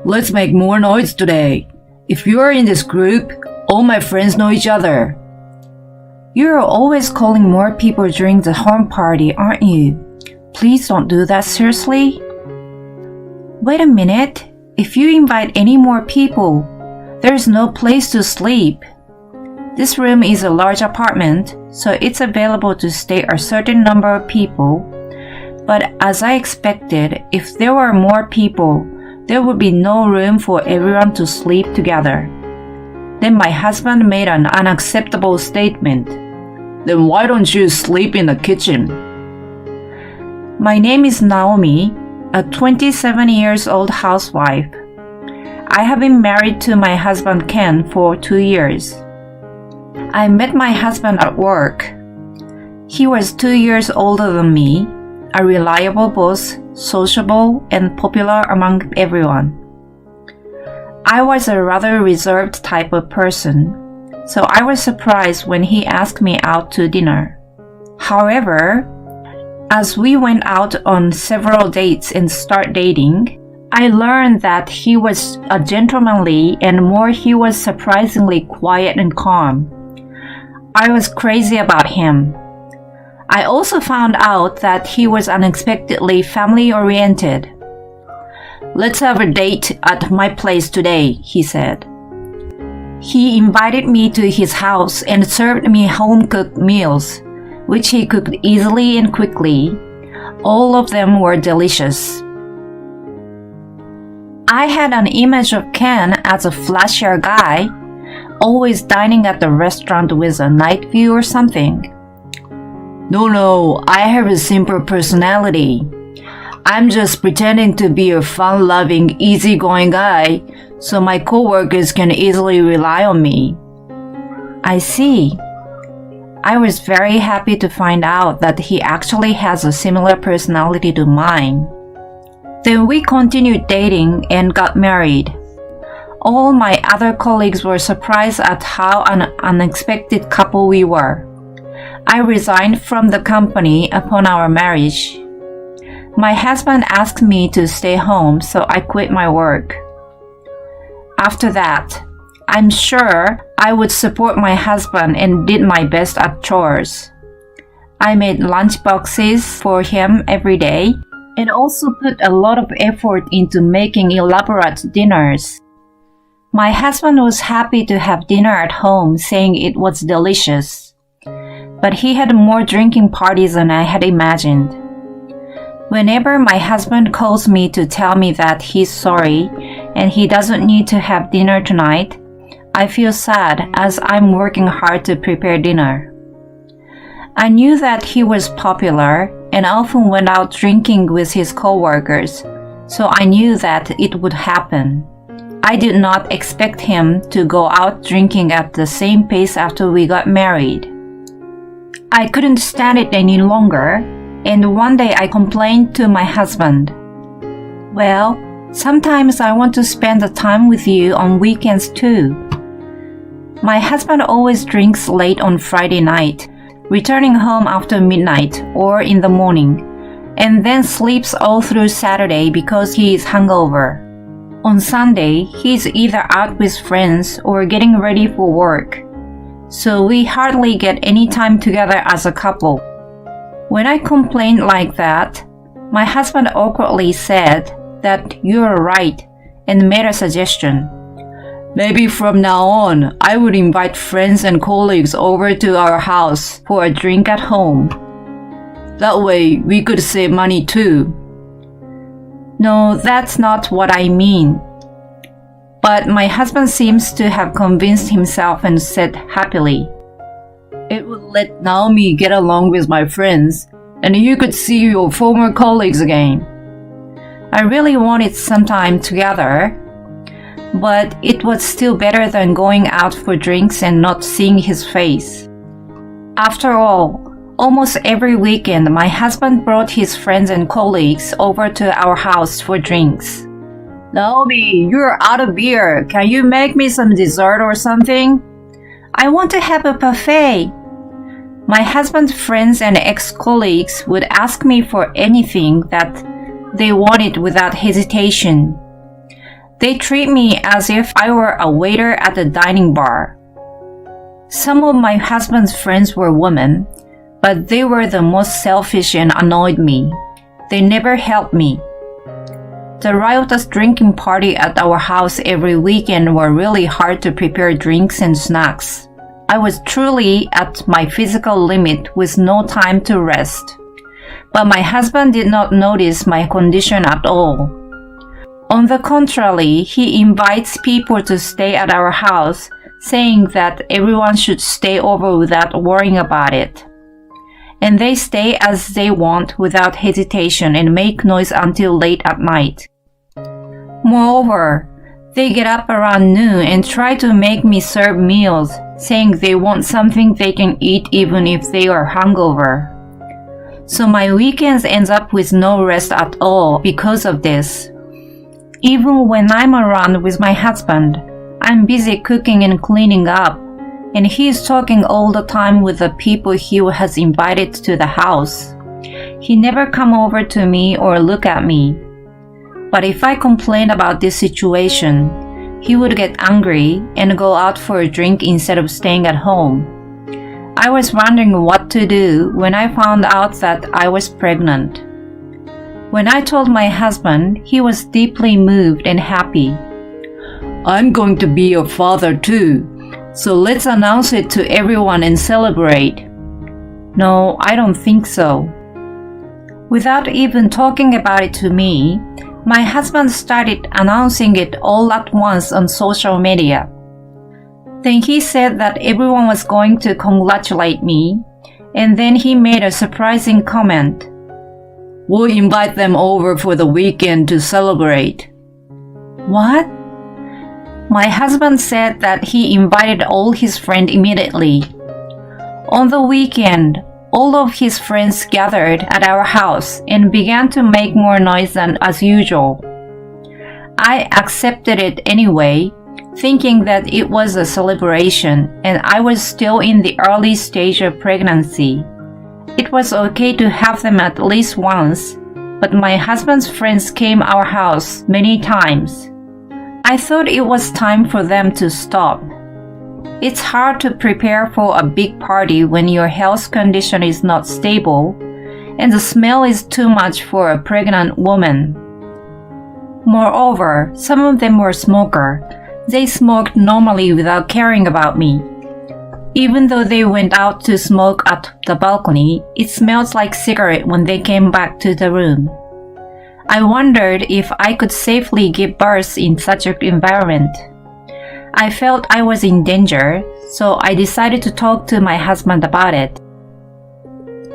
Let's make more noise today. If you're in this group, all my friends know each other. You're always calling more people during the home party, aren't you? Please don't do that seriously. Wait a minute. If you invite any more people, there's no place to sleep. This room is a large apartment, so it's available to stay a certain number of people. But as I expected, if there were more people, there would be no room for everyone to sleep together. Then my husband made an unacceptable statement. Then why don't you sleep in the kitchen? My name is Naomi, a 27 years old housewife. I have been married to my husband Ken for 2 years. I met my husband at work. He was 2 years older than me, a reliable boss, sociable, and popular among everyone. I was a rather reserved type of person, so I was surprised when he asked me out to dinner. However, as we went out on several dates and started dating, I learned that he was a gentlemanly and more he was surprisingly quiet and calm. I was crazy about him. I also found out that he was unexpectedly family-oriented. Let's have a date at my place today, he said. He invited me to his house and served me home-cooked meals, which he cooked easily and quickly. All of them were delicious. I had an image of Ken as a flashier guy, always dining at the restaurant with a night view or something. No, I have a simple personality. I'm just pretending to be a fun-loving, easygoing guy so my coworkers can easily rely on me. I see. I was very happy to find out that he actually has a similar personality to mine. Then we continued dating and got married. All my other colleagues were surprised at how an unexpected couple we were. I resigned from the company upon our marriage. My husband asked me to stay home, so I quit my work. After that, I'm sure I would support my husband and did my best at chores. I made lunch boxes for him every day and also put a lot of effort into making elaborate dinners. My husband was happy to have dinner at home, saying it was delicious. But he had more drinking parties than I had imagined. Whenever my husband calls me to tell me that he's sorry and he doesn't need to have dinner tonight, I feel sad as I'm working hard to prepare dinner. I knew that he was popular and often went out drinking with his coworkers, so I knew that it would happen. I did not expect him to go out drinking at the same pace after we got married. I couldn't stand it any longer, and one day I complained to my husband. Well, sometimes I want to spend the time with you on weekends too. My husband always drinks late on Friday night, returning home after midnight or in the morning, and then sleeps all through Saturday because he is hungover. On Sunday, he's either out with friends or getting ready for work, so we hardly get any time together as a couple. When I complained like that, my husband awkwardly said that you're right and made a suggestion. Maybe from now on, I would invite friends and colleagues over to our house for a drink at home. That way, we could save money too. No, that's not what I mean. But my husband seems to have convinced himself and said happily, It would let Naomi get along with my friends, and you could see your former colleagues again. I really wanted some time together, but it was still better than going out for drinks and not seeing his face. After all, almost every weekend my husband brought his friends and colleagues over to our house for drinks. Naomi, you're out of beer. Can you make me some dessert or something? I want to have a buffet. My husband's friends and ex-colleagues would ask me for anything that they wanted without hesitation. They treat me as if I were a waiter at a dining bar. Some of my husband's friends were women, but they were the most selfish and annoyed me. They never helped me. The riotous drinking party at our house every weekend were really hard to prepare drinks and snacks. I was truly at my physical limit with no time to rest. But my husband did not notice my condition at all. On the contrary, he invites people to stay at our house, saying that everyone should stay over without worrying about it. And they stay as they want without hesitation and make noise until late at night. Moreover, they get up around noon and try to make me serve meals, saying they want something they can eat even if they are hungover. So my weekends ends up with no rest at all because of this. Even when I'm around with my husband, I'm busy cooking and cleaning up, and he's talking all the time with the people he has invited to the house. He never come over to me or look at me. But if I complain about this situation, he would get angry and go out for a drink instead of staying at home. I was wondering what to do when I found out that I was pregnant. When I told my husband, he was deeply moved and happy. I'm going to be your father too, so let's announce it to everyone and celebrate. No, I don't think so. Without even talking about it to me, my husband started announcing it all at once on social media. Then he said that everyone was going to congratulate me, and then he made a surprising comment. We'll invite them over for the weekend to celebrate. What? My husband said that he invited all his friends immediately. On the weekend, all of his friends gathered at our house and began to make more noise than as usual. I accepted it anyway, thinking that it was a celebration and I was still in the early stage of pregnancy. It was okay to have them at least once, but my husband's friends came our house many times. I thought it was time for them to stop. It's hard to prepare for a big party when your health condition is not stable and the smell is too much for a pregnant woman. Moreover, some of them were smokers. They smoked normally without caring about me. Even though they went out to smoke at the balcony, it smelled like cigarette when they came back to the room. I wondered if I could safely give birth in such an environment. I felt I was in danger, so I decided to talk to my husband about it.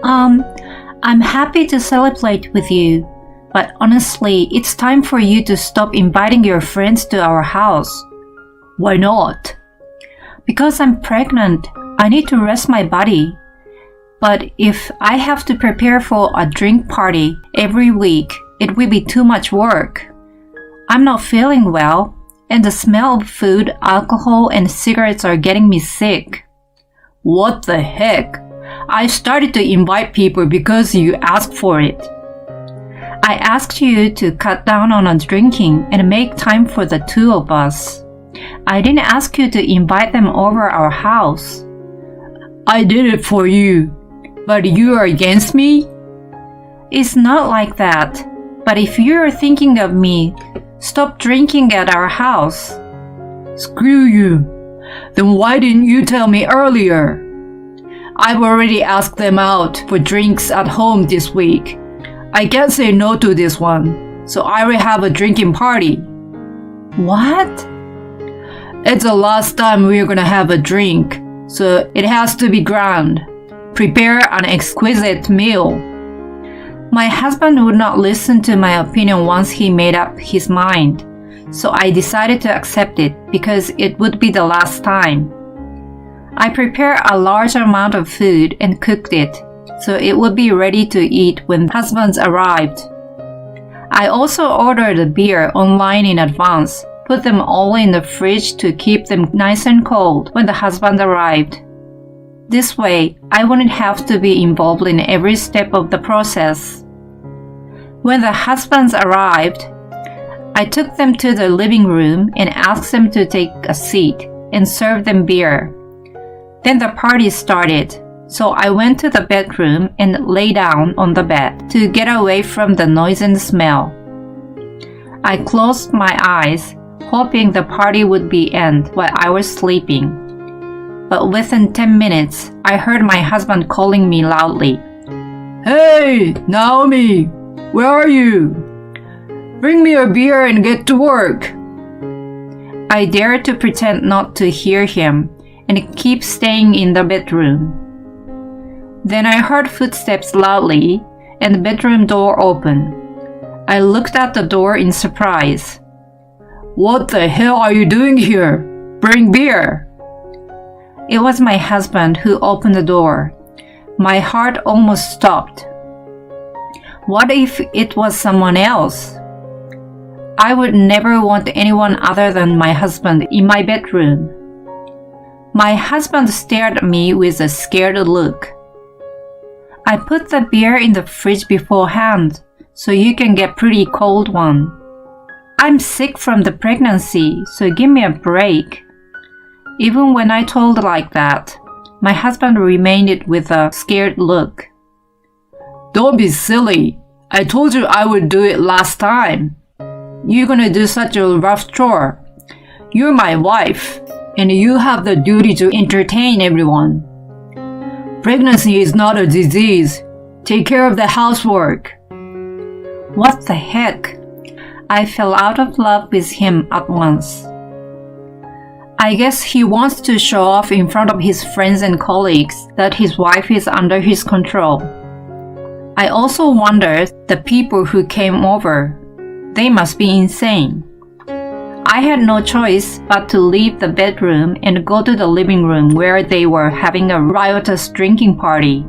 I'm happy to celebrate with you, but honestly, it's time for you to stop inviting your friends to our house. Why not? Because I'm pregnant. I need to rest my body. But if I have to prepare for a drink party every week, it will be too much work. I'm not feeling well, and the smell of food, alcohol, and cigarettes are getting me sick. What the heck? I started to invite people because you asked for it. I asked you to cut down on drinking and make time for the two of us. I didn't ask you to invite them over our house. I did it for you, but you are against me? It's not like that. But if you're thinking of me, stop drinking at our house. Screw you. Then why didn't you tell me earlier? I've already asked them out for drinks at home this week. I can't say no to this one, so I will have a drinking party. What? It's the last time we're gonna have a drink, so it has to be grand. Prepare an exquisite meal. My husband would not listen to my opinion once he made up his mind, so I decided to accept it because it would be the last time. I prepared a large amount of food and cooked it, so it would be ready to eat when husbands arrived. I also ordered a beer online in advance, put them all in the fridge to keep them nice and cold when the husband arrived. This way, I wouldn't have to be involved in every step of the process. When the husbands arrived, I took them to the living room and asked them to take a seat and serve them beer. Then the party started, so I went to the bedroom and lay down on the bed to get away from the noise and smell. I closed my eyes, hoping the party would be end while I was sleeping. But within 10 minutes, I heard my husband calling me loudly. Hey, Naomi, where are you? Bring me a beer and get to work. I dared to pretend not to hear him and keep staying in the bedroom. Then I heard footsteps loudly and the bedroom door open. I looked at the door in surprise. What the hell are you doing here? Bring beer. It was my husband who opened the door. My heart almost stopped. What if it was someone else? I would never want anyone other than my husband in my bedroom. My husband stared at me with a scared look. I put the beer in the fridge beforehand, so you can get pretty cold one. I'm sick from the pregnancy, so give me a break. Even when I told like that, my husband remained with a scared look. Don't be silly. I told you I would do it last time. You're gonna do such a rough chore. You're my wife, and you have the duty to entertain everyone. Pregnancy is not a disease. Take care of the housework. What the heck? I fell out of love with him at once. I guess he wants to show off in front of his friends and colleagues that his wife is under his control. I also wondered the people who came over. They must be insane. I had no choice but to leave the bedroom and go to the living room where they were having a riotous drinking party.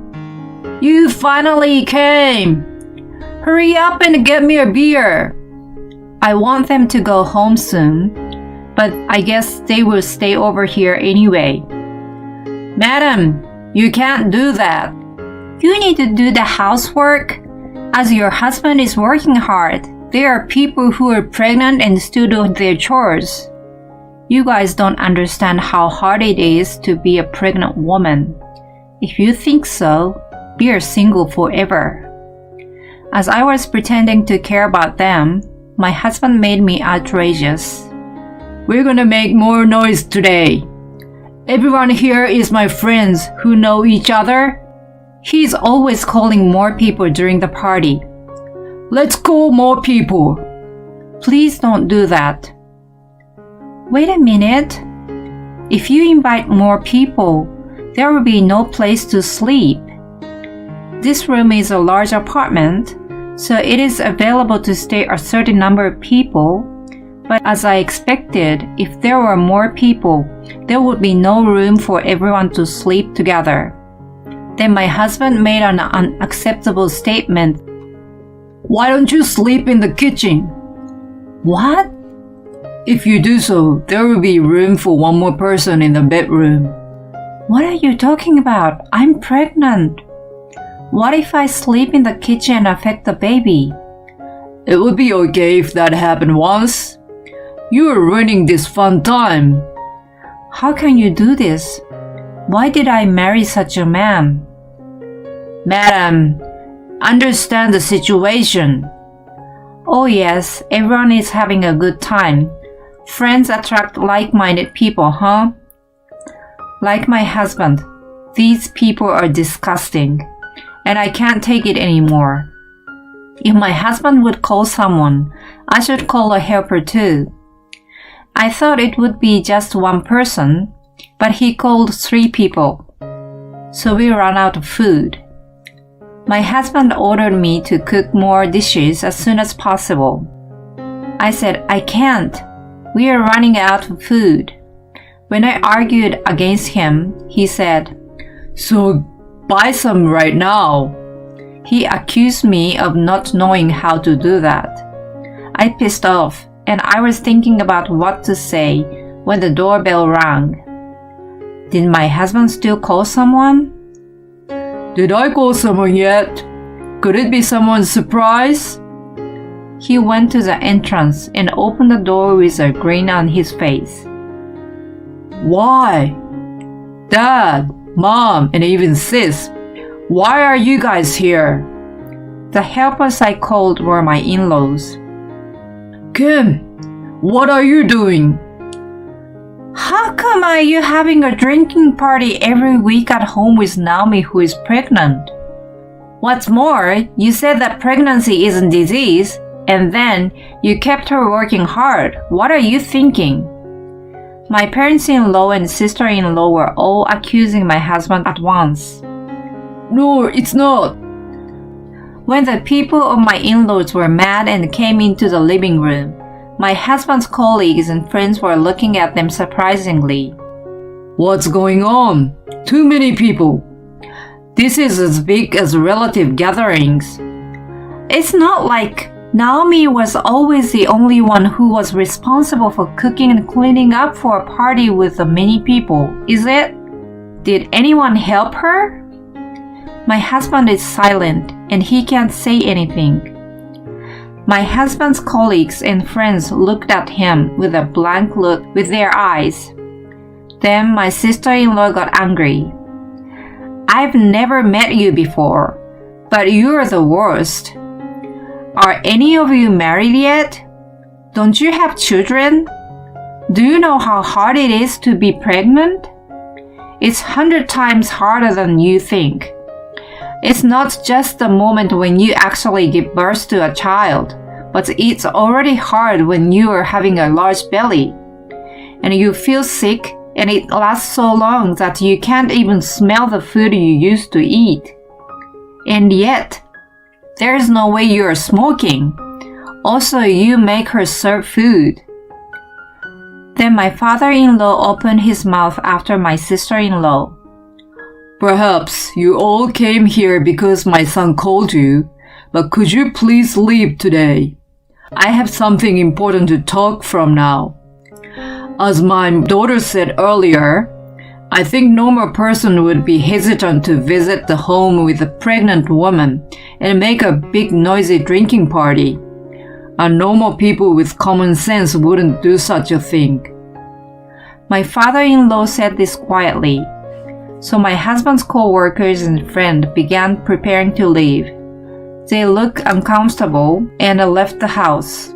You finally came! Hurry up and get me a beer! I want them to go home soon, but I guess they will stay over here anyway. Madam, you can't do that. You need to do the housework. As your husband is working hard, there are people who are pregnant and still do their chores. You guys don't understand how hard it is to be a pregnant woman. If you think so, be single forever. As I was pretending to care about them, my husband made me outrageous. We're gonna make more noise today. Everyone here is my friends who know each other. He's always calling more people during the party. Let's call more people. Please don't do that. Wait a minute. If you invite more people, there will be no place to sleep. This room is a large apartment, so it is available to stay a certain number of people. But as I expected, if there were more people, there would be no room for everyone to sleep together. Then my husband made an unacceptable statement. Why don't you sleep in the kitchen? What? If you do so, there will be room for one more person in the bedroom. What are you talking about? I'm pregnant. What if I sleep in the kitchen and affect the baby? It would be okay if that happened once. You are ruining this fun time. How can you do this? Why did I marry such a man? Madam, understand the situation. Oh yes, everyone is having a good time. Friends attract like-minded people, huh? Like my husband, these people are disgusting, and I can't take it anymore. If my husband would call someone, I should call a helper too. I thought it would be just one person, but he called 3 people. So we ran out of food. My husband ordered me to cook more dishes as soon as possible. I said, I can't. We are running out of food. When I argued against him, he said, So buy some right now. He accused me of not knowing how to do that. I pissed off, and I was thinking about what to say when the doorbell rang. Did my husband still call someone? Did I call someone yet? Could it be someone's surprise? He went to the entrance and opened the door with a grin on his face. Why? Dad, Mom, and even Sis, why are you guys here? The helpers I called were my in-laws. Kim, what are you doing? How come are you having a drinking party every week at home with Naomi who is pregnant? What's more, you said that pregnancy isn't disease, and then you kept her working hard. What are you thinking? My parents-in-law and sister-in-law were all accusing my husband at once. No, it's not. When the people of my in-laws were mad and came into the living room, my husband's colleagues and friends were looking at them surprisingly. What's going on? Too many people. This is as big as relative gatherings. It's not like Naomi was always the only one who was responsible for cooking and cleaning up for a party with the many people, is it? Did anyone help her? My husband is silent and he can't say anything. My husband's colleagues and friends looked at him with a blank look with their eyes. Then my sister-in-law got angry. I've never met you before, but you're the worst. Are any of you married yet? Don't you have children? Do you know how hard it is to be pregnant? It's 100 times harder than you think. It's not just the moment when you actually give birth to a child, but it's already hard when you are having a large belly, and you feel sick and it lasts so long that you can't even smell the food you used to eat. And yet, there's no way you're smoking. Also, you make her serve food. Then my father-in-law opened his mouth after my sister-in-law. Perhaps you all came here because my son called you, but could you please leave today? I have something important to talk from now. As my daughter said earlier, I think normal person would be hesitant to visit the home with a pregnant woman and make a big noisy drinking party. And normal people with common sense wouldn't do such a thing. My father-in-law said this quietly. So my husband's co-workers and friend began preparing to leave. They looked uncomfortable and left the house.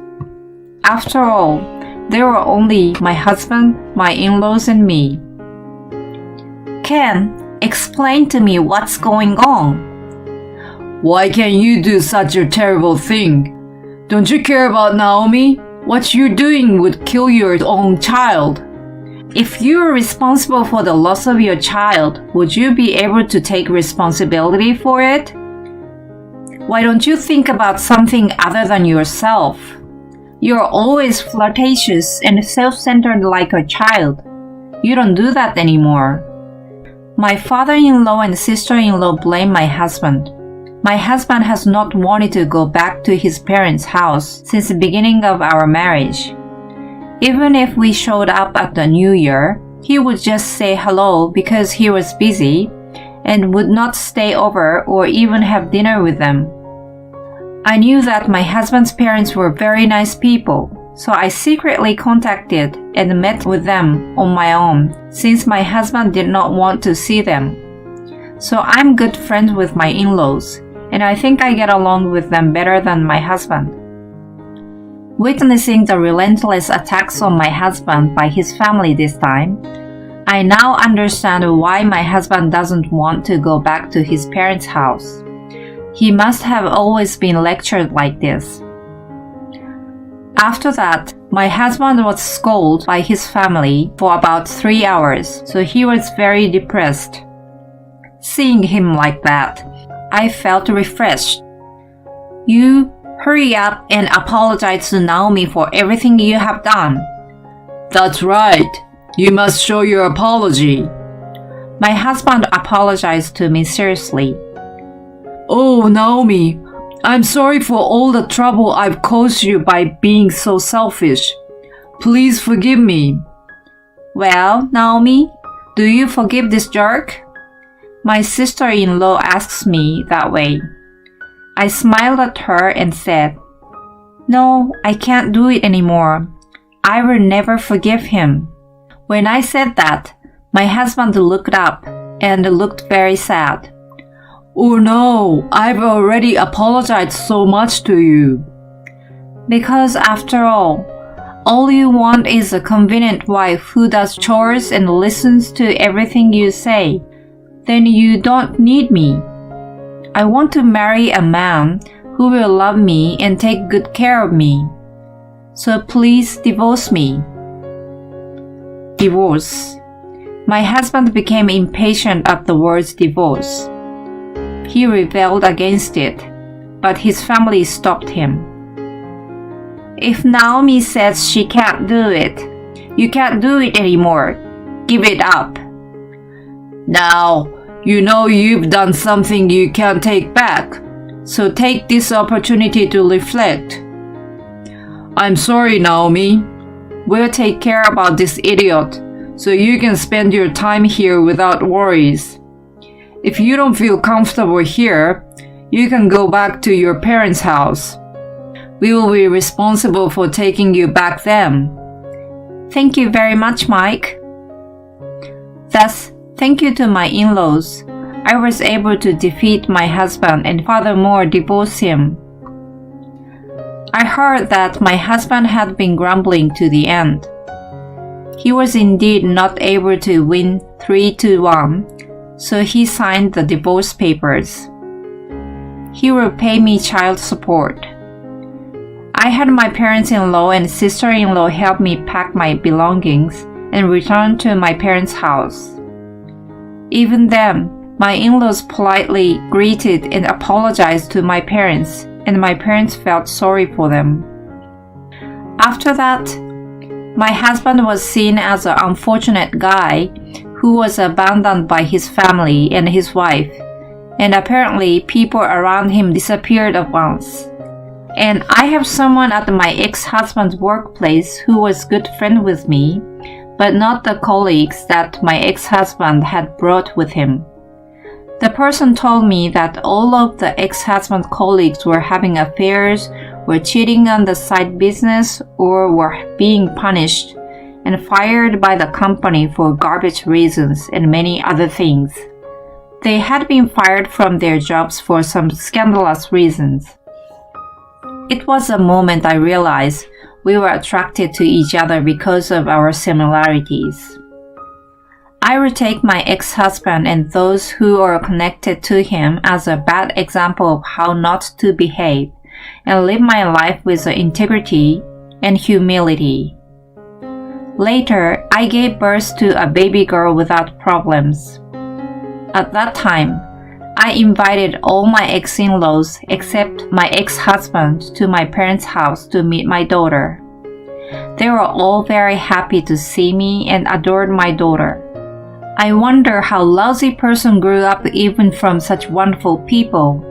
After all, there were only my husband, my in-laws, and me. Ken, explain to me what's going on. Why can you do such a terrible thing? Don't you care about Naomi? What you're doing would kill your own child. If you are responsible for the loss of your child, would you be able to take responsibility for it? Why don't you think about something other than yourself? You're always flirtatious and self-centered like a child. You don't do that anymore. My father-in-law and sister-in-law blame my husband. My husband has not wanted to go back to his parents' house since the beginning of our marriage. Even if we showed up at the New Year, he would just say hello because he was busy and would not stay over or even have dinner with them. I knew that my husband's parents were very nice people, so I secretly contacted and met with them on my own since my husband did not want to see them. So I'm good friends with my in-laws, and I think I get along with them better than my husband. Witnessing the relentless attacks on my husband by his family this time, I now understand why my husband doesn't want to go back to his parents' house. He must have always been lectured like this. After that, my husband was scolded by his family for about 3 hours, so he was very depressed. Seeing him like that, I felt refreshed. You hurry up and apologize to Naomi for everything you have done. That's right. You must show your apology. My husband apologized to me seriously. Oh, Naomi, I'm sorry for all the trouble I've caused you by being so selfish. Please forgive me. Well, Naomi, do you forgive this jerk? My sister-in-law asks me that way. I smiled at her and said, No, I can't do it anymore. I will never forgive him. When I said that, my husband looked up and looked very sad. Oh no, I've already apologized so much to you. Because after all you want is a convenient wife who does chores and listens to everything you say. Then you don't need me. I want to marry a man who will love me and take good care of me. So please divorce me. Divorce. My husband became impatient at the words divorce. He rebelled against it, but his family stopped him. If Naomi says she can't do it, you can't do it anymore. Give it up. Now, you know you've done something you can't take back, so take this opportunity to reflect. I'm sorry, Naomi. We'll take care about this idiot, so you can spend your time here without worries. If you don't feel comfortable here, you can go back to your parents' house. We will be responsible for taking you back then. Thank you very much, Mike. Thus, thank you to my in-laws, I was able to defeat my husband and furthermore divorce him. I heard that my husband had been grumbling to the end. He was indeed not able to win 3-1, so he signed the divorce papers. He will pay me child support. I had my parents-in-law and sister-in-law help me pack my belongings and return to my parents' house. Even then, my in-laws politely greeted and apologized to my parents, and my parents felt sorry for them. After that, my husband was seen as an unfortunate guy who was abandoned by his family and his wife, and apparently people around him disappeared at once. And I have someone at my ex-husband's workplace who was good friend with me, but not the colleagues that my ex-husband had brought with him. The person told me that all of the ex-husband's colleagues were having affairs, were cheating on the side business, or were being punished and fired by the company for garbage reasons and many other things. They had been fired from their jobs for some scandalous reasons. It was a moment I realized we were attracted to each other because of our similarities. I would take my ex-husband and those who are connected to him as a bad example of how not to behave and live my life with integrity and humility. Later, I gave birth to a baby girl without problems. At that time, I invited all my ex-in-laws except my ex-husband to my parents' house to meet my daughter. They were all very happy to see me and adored my daughter. I wonder how lousy person grew up even from such wonderful people.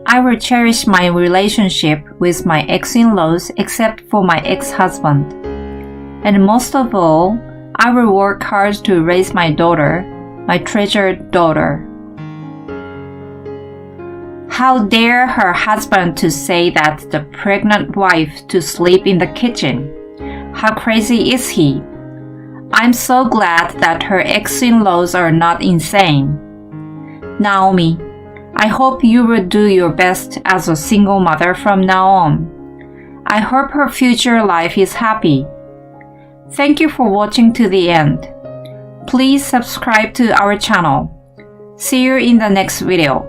I will cherish my relationship with my ex-in-laws except for my ex-husband. And most of all, I will work hard to raise my daughter, my treasured daughter. How dare her husband to say that the pregnant wife to sleep in the kitchen? How crazy is he? I'm so glad that her ex-in-laws are not insane. Naomi, I hope you will do your best as a single mother from now on. I hope her future life is happy. Thank you for watching to the end. Please subscribe to our channel. See you in the next video.